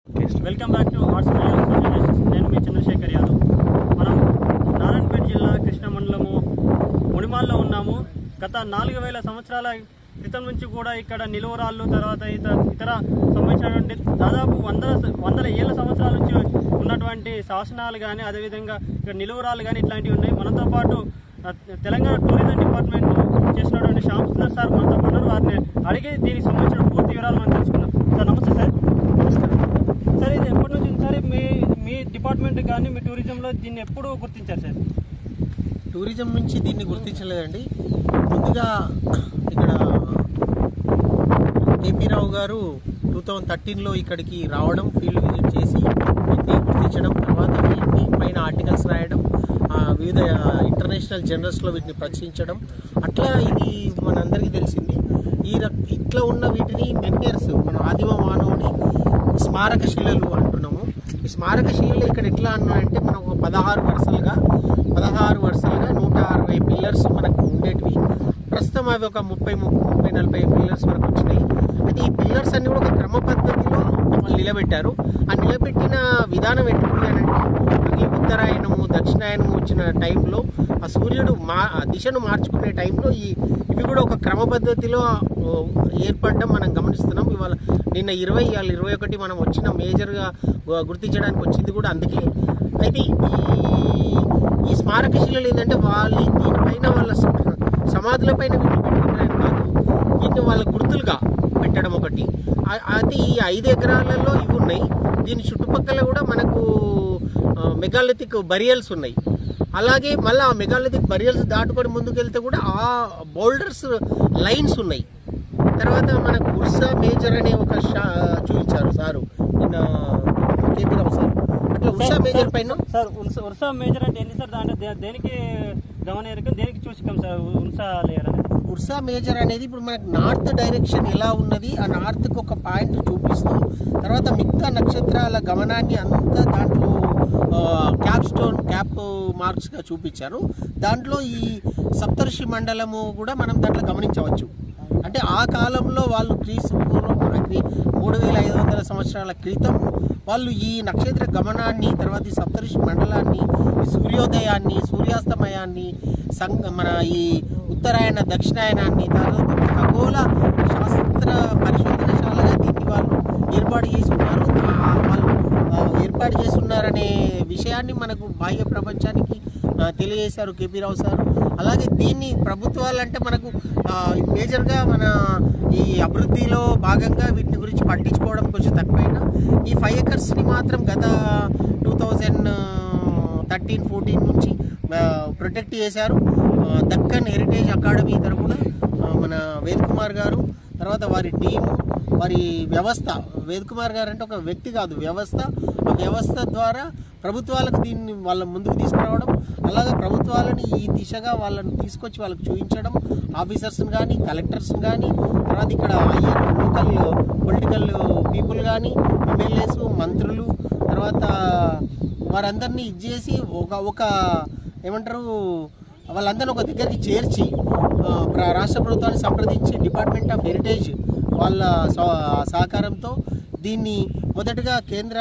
Welcome back to arts నేను మీ చంద్రశేఖర్ యాదవ్. మనం నారాయణపేట జిల్లా కృష్ణ మండలము ముడిమాల్లో ఉన్నాము. గత 4000 సంవత్సరాల క్రితం నుంచి కూడా ఇక్కడ నిలువరాళ్ళు తర్వాత ఇతర సంబంధించినటువంటి దాదాపు వందల ఏళ్ల సంవత్సరాల నుంచి ఉన్నటువంటి శాసనాలు కానీ అదేవిధంగా ఇక్కడ నిలువరాళ్ళు కానీ ఇట్లాంటివి ఉన్నాయి. మనతో పాటు తెలంగాణ టూరిజం డిపార్ట్మెంట్ చేసినటువంటి శ్యామ్ సుందర్ సార్ మనతో పాటు వారిని అడిగి దీనికి సంబంధించిన పూర్తి వివరాలు మనం తెలుసుకున్నాం. సార్ నమస్తే సార్. సార్ ఇది ఎప్పటి నుంచి సార్ మీ డిపార్ట్మెంట్ కానీ మీ టూరిజంలో దీన్ని ఎప్పుడు గుర్తించారు సార్? టూరిజం నుంచి దీన్ని గుర్తించలేదండి. ముందుగా ఇక్కడ కేపీ రావు గారు 2013లో ఇక్కడికి రావడం, ఫీల్డ్ విజిట్ చేసి వీటిని గుర్తించడం, తర్వాత వీటిని పైన ఆర్టికల్స్ రాయడం, వివిధ ఇంటర్నేషనల్ జర్నల్స్లో వీటిని ప్రచురించడం, అట్లా ఇది మనందరికీ తెలిసింది. ఇట్లా ఉన్న వీటిని మెన్నేర్స్, మన ఆదిమ మానవుడి స్మారక శిలలు అంటున్నాము. ఈ స్మారక శిలలు ఇక్కడ ఎట్లా అన్నాయంటే మనం ఒక 16 వరుసలుగా 160 పిల్లర్స్ మనకు ఉండేటివి. ప్రస్తుతం అవి ఒక 30-40 పిల్లర్స్ వరకు వచ్చినాయి. అయితే ఈ పిల్లర్స్ అన్ని కూడా ఒక క్రమ పద్ధతిలో వాళ్ళు నిలబెట్టారు. ఆ నిలబెట్టిన విధానం ఎట్లుంది అని అంటే, ఈ ఉత్తరాయణము దక్షిణాయనము వచ్చిన టైంలో ఆ సూర్యుడు దిశను మార్చుకునే టైంలో ఇవి కూడా ఒక క్రమ పద్ధతిలో ఏర్పడడం మనం గమనిస్తున్నాం. ఇవాళ నిన్న 21 మనం వచ్చిన మేజర్గా గుర్తించడానికి వచ్చింది కూడా అందుకే. అయితే ఈ స్మారక శిలలు ఏంటంటే వాళ్ళు దీనిపైన వాళ్ళ సమాధుల పైన వీటిని పెట్టుకుంటారని కాదు, వీటిని వాళ్ళ గుర్తులుగా పెట్టడం ఒకటి. అయితే ఈ 5 ఎకరాలలో ఇవి ఉన్నాయి. దీని చుట్టుపక్కల కూడా మనకు మెగాలిథిక్ బరియల్స్ ఉన్నాయి. అలాగే మళ్ళీ ఆ మెగాలిథిక్ బరియల్స్ దాటుకొని ముందుకెళ్తే కూడా ఆ బౌల్డర్స్ లైన్స్ ఉన్నాయి. తర్వాత మనకు ఉర్సా మేజర్ అనే ఒక చూపించారు సారు నిన్న కేపీ రావు సార్. అట్లా ఉర్సా మేజర్ పైన సార్ ఉర్సా మేజర్ అంటే ఏంటి సార్? అంటే దేనికి గమనిక దేనికి చూసికాం సార్ ఉర్సా లేయర్ అనేది? ఉర్సా మేజర్ అనేది ఇప్పుడు మనకు నార్త్ డైరెక్షన్ ఎలా ఉన్నది, ఆ నార్త్కి ఒక పాయింట్ చూపిస్తూ తర్వాత మిగతా నక్షత్రాల గమనాన్ని అంతా దాంట్లో క్యాప్ మార్క్స్గా చూపించారు. దాంట్లో ఈ సప్తర్షి మండలము కూడా మనం దాంట్లో గమనించవచ్చు. అంటే ఆ కాలంలో వాళ్ళు క్రీస్తు పూర్వం 3500 సంవత్సరాల క్రితం వాళ్ళు ఈ నక్షత్ర గమనాన్ని, తర్వాత ఈ సప్తర్షి మండలాన్ని, ఈ సూర్యోదయాన్ని, సూర్యాస్తమయాన్ని, మన ఈ ఉత్తరాయణ దక్షిణాయనాన్ని, తర్వాత ఖగోళ శాస్త్ర పరిశోధనశాలగా దీన్ని వాళ్ళు ఏర్పాటు చేసి ఉన్నారు. వాళ్ళు ఏర్పాటు చేసి ఉన్నారనే విషయాన్ని మనకు బాహ్య ప్రపంచానికి తెలియజేశారు కేపీ రావు సార్. అలాగే దీన్ని ప్రభుత్వాలంటే మనకు మేజర్గా మన ఈ అభివృద్ధిలో భాగంగా వీటిని గురించి పట్టించుకోవడం కొంచెం తక్కువైనా ఈ 5 ఎకర్స్ని మాత్రం గత 2013-14 నుంచి ప్రొటెక్ట్ చేశారు. దక్కన్ హెరిటేజ్ అకాడమీ తరఫున మన వేద్ కుమార్ గారు, తర్వాత వారి టీము, వారి వ్యవస్థ. వేద్ కుమార్ గారు అంటే ఒక వ్యక్తి కాదు, వ్యవస్థ. ఆ వ్యవస్థ ద్వారా ప్రభుత్వాలకు దీన్ని వాళ్ళ ముందుకు తీసుకురావడం, అలాగే ప్రభుత్వాలని ఈ దిశగా వాళ్ళని తీసుకొచ్చి వాళ్ళకి చూపించడం, ఆఫీసర్స్ని కానీ కలెక్టర్స్ని కానీ, తర్వాత ఇక్కడ లోకల్ పొలిటికల్ పీపుల్ కానీ, ఎమ్మెల్యేస్, మంత్రులు, తర్వాత వారందరినీ ఇచ్చేసి ఒక ఏమంటారు వాళ్ళందరినీ ఒక దగ్గరికి చేర్చి రాష్ట్ర ప్రభుత్వాన్ని సంప్రదించి డిపార్ట్మెంట్ ఆఫ్ హెరిటేజ్ వాళ్ళ సహకారంతో దీన్ని మొదటగా కేంద్ర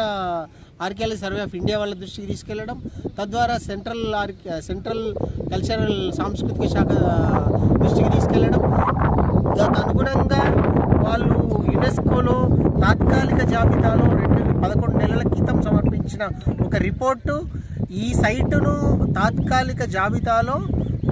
ఆర్కియాలజీ సర్వే ఆఫ్ ఇండియా వాళ్ళ దృష్టికి తీసుకెళ్లడం, తద్వారా సెంట్రల్ కల్చరల్ సాంస్కృతిక శాఖ దృష్టికి తీసుకెళ్లడం, అనుగుణంగా వాళ్ళు యునెస్కోలో తాత్కాలిక జాబితాలో 11 నెలల క్రితం సమర్పించిన ఒక రిపోర్టు ఈ సైటును తాత్కాలిక జాబితాలో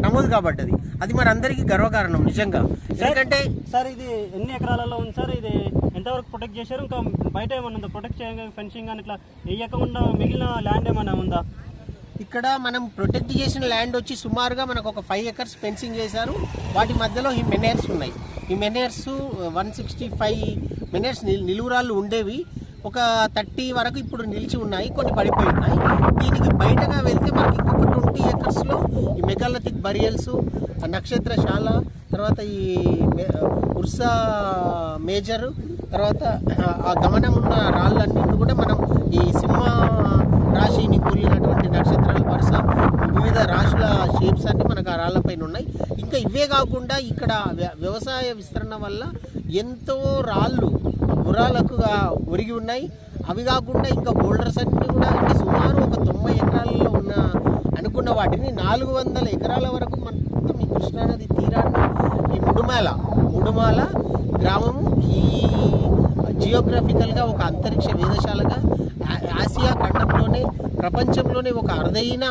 నమోదు కాబడ్డది. అది మన అందరికీ గర్వకారణం నిజంగా. ఎందుకంటే సార్ ఇది ఎన్ని ఎకరాలలో ఉంది సార్? ఇది ఎంతవరకు ప్రొటెక్ట్ చేశారు? ఇంకా బయట ఏమన్నా ఉందా ప్రొటెక్ట్ చేయగా, ఫెన్సింగ్ కానీ ఇట్లా వేయకుండా మిగిలిన ల్యాండ్ ఏమైనా ఉందా? ఇక్కడ మనం ప్రొటెక్ట్ చేసిన ల్యాండ్ వచ్చి సుమారుగా మనకు ఒక 5 ఎకర్స్ ఫెన్సింగ్ చేశారు. వాటి మధ్యలో ఈ మెనేర్స్ ఉన్నాయి. ఈ మెనేర్స్ 165 మెనేర్స్ నిలువురాళ్ళు ఉండేవి. ఒక 30 వరకు ఇప్పుడు నిలిచి ఉన్నాయి, కొన్ని పడిపోయి ఉన్నాయి. దీనికి బయటగా వెళ్తే మనకి ఇంకొక 20 ఎకర్స్లో ఈ మెగాలిథిక్ బరియల్స్, నక్షత్రశాల, తర్వాత ఈ ఉర్సా మేజర్, తర్వాత ఆ గమనం ఉన్న రాళ్ళన్నింటినీ కూడా మనం ఈ సింహ రాశిని కూలినటువంటి నక్షత్రాల వరుస వివిధ రాశుల షేప్స్ అన్ని మనకు ఆ రాళ్లపైన ఉన్నాయి. ఇంకా ఇవే కాకుండా ఇక్కడ వ్యవసాయ విస్తరణ వల్ల ఎంతో రాళ్ళు గుర్రాలకుగా ఒరిగి ఉన్నాయి. అవి కాకుండా ఇంకా బోల్డర్స్ అన్ని కూడా అంటే సుమారు ఒక 90 ఎకరాలలో ఉన్న అనుకున్న వాటిని 400 ఎకరాల వరకు మొత్తం ఈ కృష్ణానది తీరాన్ని ఈ ముడుమాల గ్రామము ఈ జియోగ్రఫికల్గా ఒక అంతరిక్ష వేధశాలగా ఆసియా ఖండంలోనే ప్రపంచంలోనే ఒక అరుదైన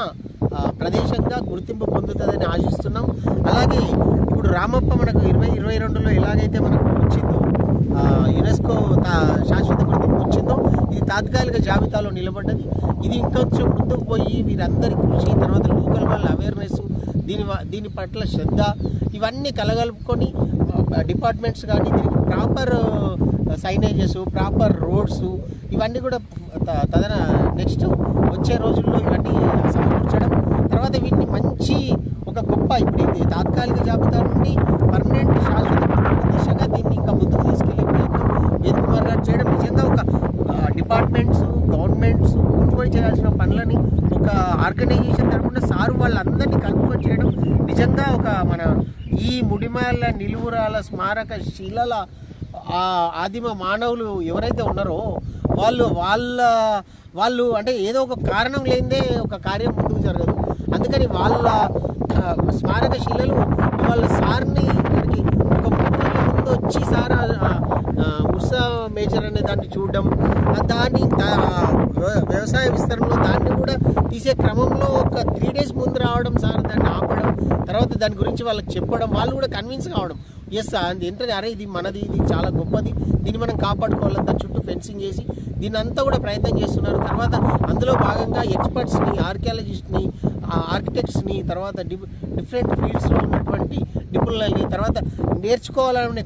ప్రదేశంగా గుర్తింపు పొందుతుందని ఆశిస్తున్నాం. అలాగే ఇప్పుడు రామప్ప మనకు 2022లో ఎలాగైతే మనకు వచ్చిందో యునెస్కో శాశ్వత గుర్తింపు వచ్చిందో ఇది తాత్కాలిక జాబితాలో నిలబడ్డది. ఇది ఇంకొంచెం ముందుకు పోయి వీరందరి కృషి, తర్వాత లోకల్ వాళ్ళ అవేర్నెస్, దీని పట్ల శ్రద్ధ ఇవన్నీ కలగలుపుకొని డిపార్ట్మెంట్స్ కానీ దీనికి ప్రాపర్ సైనేజెస్, ప్రాపర్ రోడ్స్ ఇవన్నీ కూడా నెక్స్ట్ వచ్చే రోజుల్లో ఇవన్నీ సమకూర్చడం, తర్వాత వీటిని మంచి ఒక గొప్ప ఇప్పుడు ఇది తాత్కాలిక జాబితా నుండి పర్మనెంట్ శాశ్వత దిశగా దీన్ని ఇంకా ముందుకు తీసుకెళ్లే ప్రయత్నం వేదకుమార్ గారు చేయడం నిజంగా ఒక డిపార్ట్మెంట్స్, గవర్నమెంట్స్ కూర్చుకొని చేయాల్సిన పనులని ఒక ఆర్గనైజేషన్ తరపున సారు వాళ్ళందరినీ కలుపుకొని చేయడం నిజంగా ఒక మన ఈ ముడిమాల నిలువురాల స్మారక శిలల ఆదిమ మానవులు ఎవరైతే ఉన్నారో వాళ్ళు అంటే ఏదో ఒక కారణం లేనిదే ఒక కార్యం ముందుకు జరగదు. అందుకని వాళ్ళ స్మారక శిలలు వాళ్ళ సార్ని ఇక్కడికి ఒక 3 రోజుల ముందు వచ్చి సార్ ఉర్సా మేజర్ అనే దాన్ని చూడడం, దాన్ని వ్యవసాయ విస్తరణలో దాన్ని కూడా తీసే క్రమంలో ఒక 3 days ముందు రావడం, సార్ దాన్ని ఆపడం, తర్వాత దాని గురించి వాళ్ళకి చెప్పడం, వాళ్ళు కూడా కన్విన్స్ కావడం, ఎస్ ఏంటంటే అరే ఇది మనది, ఇది చాలా గొప్పది, దీన్ని మనం కాపాడుకోవాలంతా చుట్టూ ఫెన్సింగ్ చేసి దీన్ని అంతా కూడా ప్రయత్నం చేస్తున్నారు. తర్వాత అందులో భాగంగా ఎక్స్పర్ట్స్ని, ఆర్కియాలజిస్ట్ని, ఆర్కిటెక్ట్స్ని, తర్వాత డిఫరెంట్ ఫీల్డ్స్లో ఉన్నటువంటి నిపుణులని, తర్వాత నేర్చుకోవాలనే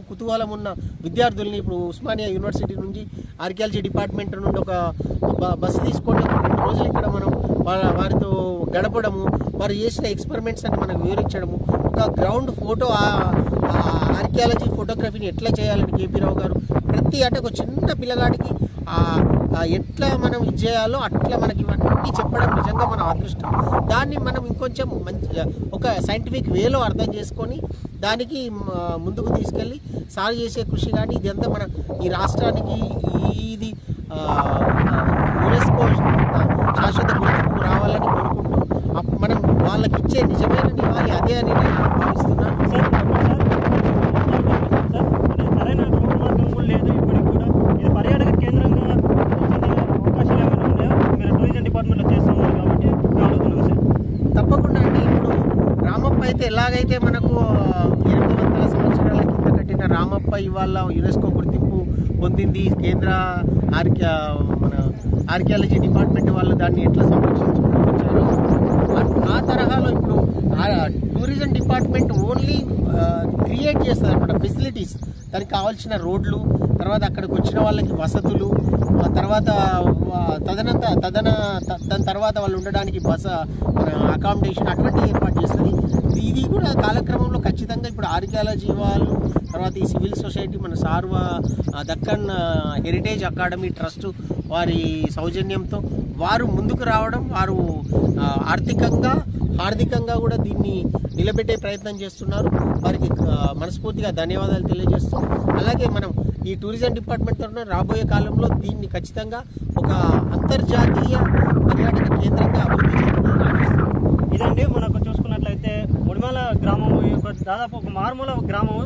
కుతూహలం ఉన్న విద్యార్థుల్ని ఇప్పుడు ఉస్మానియా యూనివర్సిటీ నుంచి ఆర్కియాలజీ డిపార్ట్మెంట్ నుండి ఒక బస్సు తీసుకొని 2 రోజులు ఇక్కడ మనం వారితో గడపడము, వారు చేసిన ఎక్స్పెరిమెంట్స్ అని మనకు వివరించడము, ఒక గ్రౌండ్ ఫోటో ఆర్కియాలజీ ఫోటోగ్రఫీని ఎట్లా చేయాలని కేపీ రావు గారు ప్రతి అంటే ఒక చిన్న పిల్లగాడికి ఎట్లా మనం ఇది చేయాలో అట్లా మనకి ఇవన్నీ చెప్పడం నిజంగా మన అదృష్టం. దాన్ని మనం ఇంకొంచెం మంచి ఒక సైంటిఫిక్ వేలో అర్థం చేసుకొని దానికి ముందుకు తీసుకెళ్ళి సాగు చేసే కృషి కానీ ఇదంతా మన ఈ రాష్ట్రానికి ఇది యునెస్కో శాశ్వత గుర్తింపు రావాలని కోరుకుంటూ మనం వాళ్ళకి ఇచ్చే నిజమైన నివాళి అదే అని నేను భావిస్తున్నాను. సరైన రోడ్డు మార్గం కూడా లేదు ఇప్పటికి కూడా. ఇది పర్యాటక కేంద్రంగా అవకాశాలు ఏమైనా ఉన్నాయా? మీరు టూరిజం డిపార్ట్మెంట్లో చేస్తున్నారు కాబట్టి అడుగుతున్నాం సార్. తప్పకుండా అండి. ఇప్పుడు రామప్ప అయితే ఎలాగైతే మనకు 800 సంవత్సరాల కింద కట్టిన రామప్ప ఇవాళ యునెస్కో గుర్తింపు పొందింది, కేంద్ర మన ఆర్కియాలజీ డిపార్ట్మెంట్ వాళ్ళు దాన్ని ఎట్లా సంరక్షించుకుంటూ వచ్చారు, ఆ తరహాలో ఇప్పుడు టూరిజం డిపార్ట్మెంట్ ఓన్లీ క్రియేట్ చేస్తుంది అన్నమాట ఫెసిలిటీస్, దానికి కావాల్సిన రోడ్లు, తర్వాత అక్కడికి వచ్చిన వాళ్ళకి వసతులు, తర్వాత దాని తర్వాత వాళ్ళు ఉండడానికి అకామిడేషన్ అటువంటి ఏర్పాటు చేస్తుంది. ఇది కూడా కాలక్రమంలో ఖచ్చితంగా ఇప్పుడు ఆర్కియాలజీ వాళ్ళు, తర్వాత ఈ సివిల్ సొసైటీ, మన సార్వా దక్కన్ హెరిటేజ్ అకాడమీ ట్రస్ట్ వారి సౌజన్యంతో వారు ముందుకు రావడం, వారు ఆర్థికంగా కూడా దీన్ని నిలబెట్టే ప్రయత్నం చేస్తున్నారు. వారికి మనస్ఫూర్తిగా ధన్యవాదాలు తెలియజేస్తూ, అలాగే మనం ఈ టూరిజం డిపార్ట్మెంట్ తరఫున రాబోయే కాలంలో దీన్ని ఖచ్చితంగా ఒక అంతర్జాతీయ పర్యాటక కేంద్రంగా అభివృద్ధి చెందుతుందని. ఇదండి మనకు చూసుకున్నట్లయితే ముడిమాల గ్రామం దాదాపు ఒక మారుమూల గ్రామం,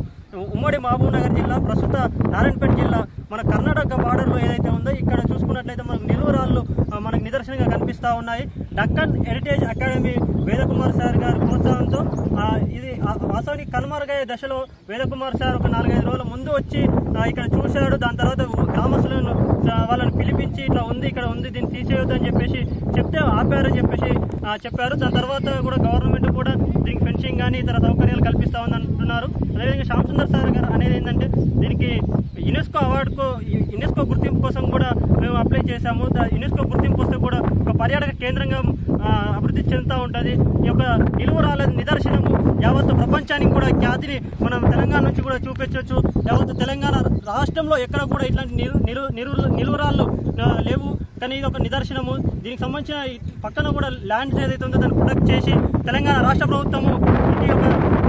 ఉమ్మడి మహబూబ్ నగర్ జిల్లా, ప్రస్తుత నారాయణపేట జిల్లా, మన కర్ణాటక బార్డర్లో ఏదైతే ఉందో ఇక్కడ చూసుకున్నట్లయితే మనకు నిలువురాళ్ళు మనకు నిదర్శనంగా కనిపిస్తూ ఉన్నాయి. Deccan heritage academy Vedakumar sir గారి ప్రోత్సాహంతో ఇది వాస్తవానికి కనుమరుగయ్యే దశలో వేదకుమార్ సార్ ఒక 4-5 రోజుల ముందు వచ్చి ఇక్కడ చూశాడు. దాని తర్వాత గ్రామస్తులను వాళ్ళని పిలిపించి ఇట్లా ఉంది, ఇక్కడ ఉంది, దీన్ని తీసేయొద్దు అని చెప్పేసి చెప్తే ఆపారని చెప్పేసి చెప్పారు. దాని తర్వాత కూడా గవర్నమెంట్ కూడా దీనికి ఫెన్సింగ్ కానీ ఇతర సౌకర్యాలు కల్పిస్తా ఉంది అంటున్నారు. అదేవిధంగా శ్యామ్ సుందర్ సార్ గారు అనేది ఏంటంటే దీనికి యునెస్కో గుర్తింపు కోసం కూడా మేము అప్లై చేశాము. యునెస్కో గుర్తింపు వస్తే కూడా ఒక పర్యాటక కేంద్రంగా అభివృద్ధి చెందుతూ ఉంటుంది. ఈ యొక్క నిలువురాళ్ళ నిదర్శనము యావత్తు ప్రపంచానికి కూడా ఖ్యాతిని మనం తెలంగాణ నుంచి కూడా చూపించవచ్చు. యావత్తు తెలంగాణ రాష్ట్రంలో ఎక్కడ కూడా ఇట్లాంటి నిలువురాళ్ళు లేవు, కానీ ఇది ఒక నిదర్శనము. దీనికి సంబంధించిన పక్కన కూడా ల్యాండ్స్ ఏదైతే ఉందో దాన్ని ప్రొటెక్ట్ చేసి తెలంగాణ రాష్ట్ర ప్రభుత్వము ఈ యొక్క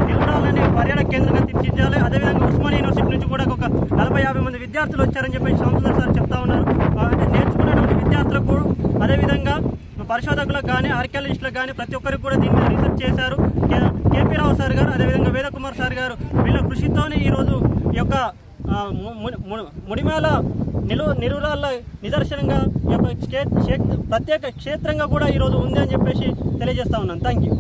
నిలువురాళ్ళ ప్రాంతాలని పర్యాటక కేంద్రంగా తీర్చిదిద్దాలి. అదేవిధంగా ఉస్మానియా యూనివర్సిటీ నుంచి కూడా ఒక 40-50 మంది విద్యార్థులు వచ్చారని చెప్పి సంస్థల సార్ చెప్తా ఉన్నారు. అంటే నేర్చుకున్నటువంటి విద్యార్థులకు అదేవిధంగా పరిశోధకులకు కానీ ఆర్కియాలజిస్టులకు కానీ ప్రతి ఒక్కరికి కూడా దీని మీద రీసెర్చ్ చేశారు. కేపీ రావు సార్ గారు అదేవిధంగా వేదకుమార్ సార్ గారు వీళ్ళ కృషితోనే ఈరోజు ఈ యొక్క ముడిమాల నిరురాళ్ళ నిదర్శనంగా ఈ యొక్క ప్రత్యేక క్షేత్రంగా కూడా ఈరోజు ఉంది అని చెప్పేసి తెలియజేస్తా ఉన్నాను. Thank you.